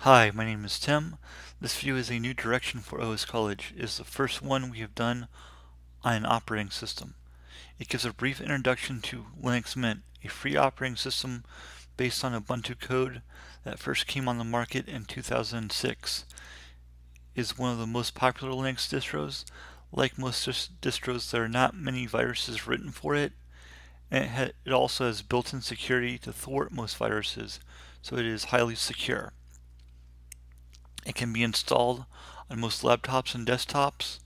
Hi, my name is Tim. This video is a new direction for OS College. It is the first one we have done on an operating system. It gives a brief introduction to Linux Mint, a free operating system based on Ubuntu code that first came on the market in 2006. It is one of the most popular Linux distros. Like most distros, there are not many viruses written for it, and it also has built-in security to thwart most viruses, so it is highly secure. It can be installed on most laptops and desktops.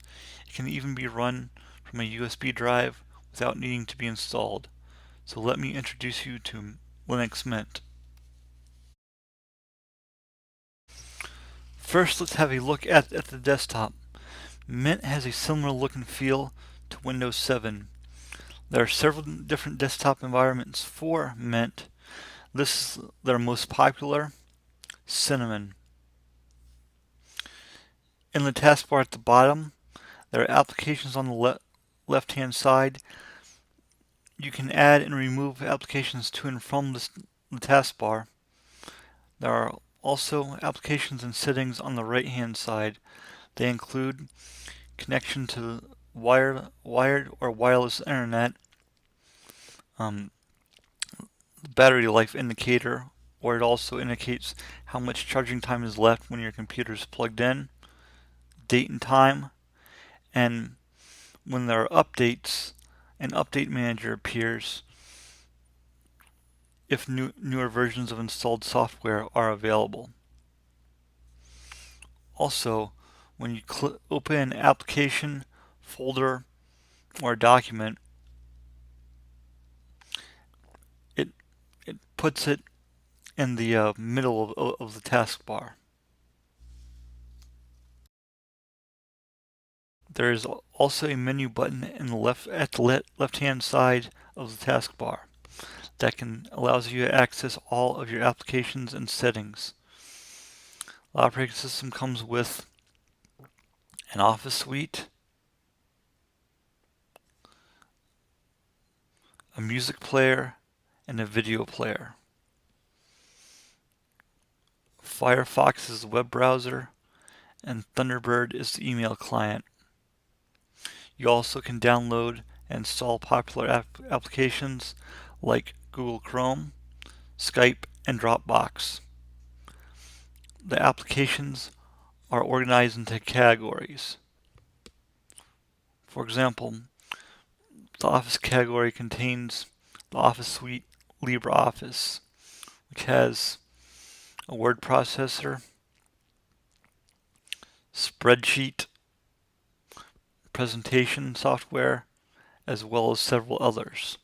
It can even be run from a USB drive without needing to be installed. So let me introduce you to Linux Mint. First, let's have a look at the desktop. Mint has a similar look and feel to Windows 7. There are several different desktop environments for Mint. This is their most popular, Cinnamon. In the taskbar at the bottom, there are applications on the left-hand side. You can add and remove applications to and from the taskbar. There are also applications and settings on the right-hand side. They include connection to wired or wireless internet, battery life indicator, or it also indicates how much charging time is left when your computer is plugged in, date and time, and when there are updates, an update manager appears if newer versions of installed software are available. Also, when you open an application, folder, or a document, it, it puts it in the middle of the taskbar. There is also a menu button in the left-hand side of the taskbar that allows you to access all of your applications and settings. The operating system comes with an Office suite, a music player, and a video player. Firefox is the web browser, and Thunderbird is the email client. You also can download and install popular applications like Google Chrome, Skype, and Dropbox. The applications are organized into categories. For example, the Office category contains the Office Suite LibreOffice, which has a word processor, spreadsheet, presentation software, as well as several others.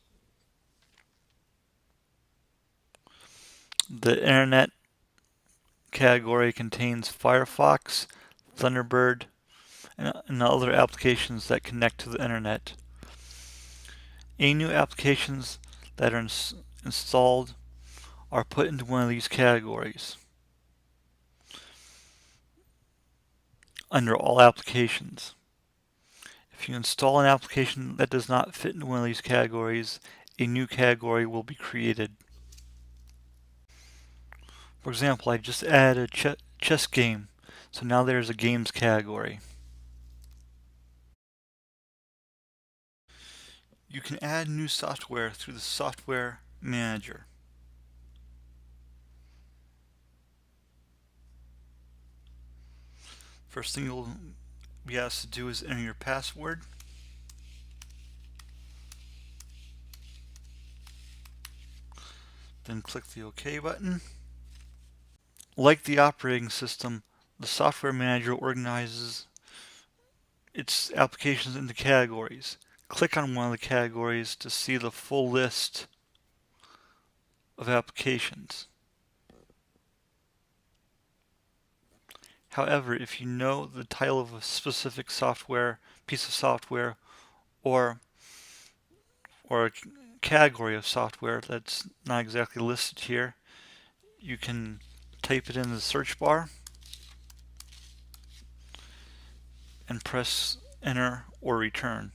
The Internet category contains Firefox, Thunderbird, and other applications that connect to the Internet. Any new applications that are installed are put into one of these categories. Under All Applications, if you install an application that does not fit into one of these categories, a new category will be created. For example, I just added a chess game, so now there's a games category. You can add new software through the Software Manager. First thing you'll be asked to do is enter your password. Then click the OK button. Like the operating system, the Software Manager organizes its applications into categories. Click on one of the categories to see the full list of applications. However, if you know the title of a specific piece of software, or a category of software that's not exactly listed here, you can type it in the search bar and press enter or return.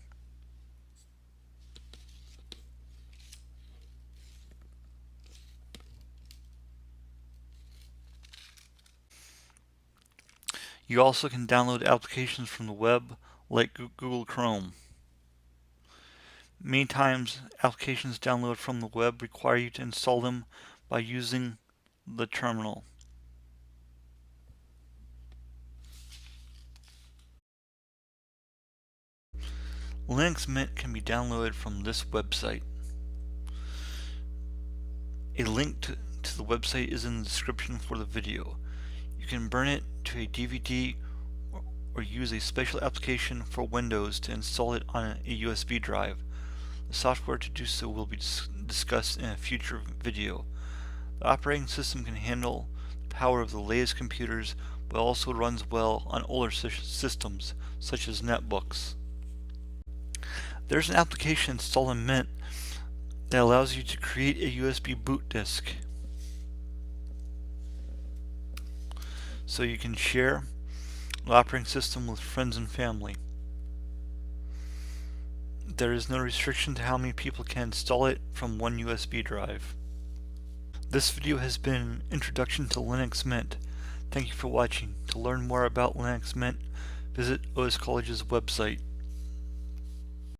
You also can download applications from the web like Google Chrome. Many times, applications downloaded from the web require you to install them by using the terminal. Linux Mint can be downloaded from this website. A link to the website is in the description for the video. You can burn it to a DVD or use a special application for Windows to install it on a USB drive. The software to do so will be discussed in a future video. The operating system can handle the power of the latest computers, but also runs well on older systems, such as netbooks. There's an application installed in Mint that allows you to create a USB boot disk, so you can share the operating system with friends and family. There is no restriction to how many people can install it from one USB drive. This video has been an introduction to Linux Mint. Thank you for watching. To learn more about Linux Mint, visit OS College's website.